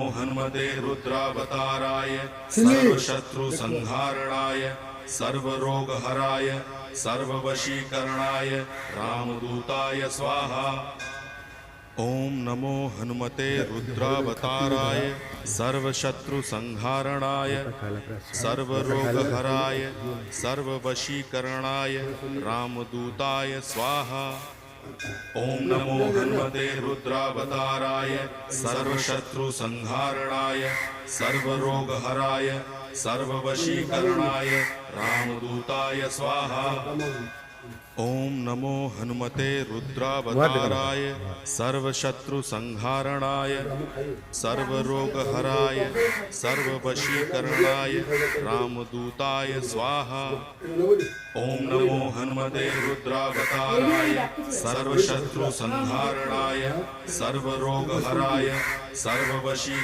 हनुमते रुद्रावताराय सर्वशत्रु संहारणाय सर्वरोगहराय सर्ववशीकरणाय रामदूताय स्वाहा। ओम नमो हनुमते रुद्रावताराय सर्वशत्रु संहारणाय सर्वरोगहराय सर्ववशीकरणाय रामदूताय स्वाहा। ओम नमो हनुमते रुद्रावताराय सर्वशत्रु संहारणाय सर्वरोगहराय सर्ववशीकरणाय रामदूताय स्वाहा। ओम नमो हनुमते रुद्रावताराय सर्वशत्रु संहारणाय सर्वरोगहराय सर्ववशीकरणाय रामदूताय स्वाहा। ओम नमो हनुमते रुद्रावताराय सर्वशत्रु संहारणाय सर्वरोगहराय सर्ववशीकरणाय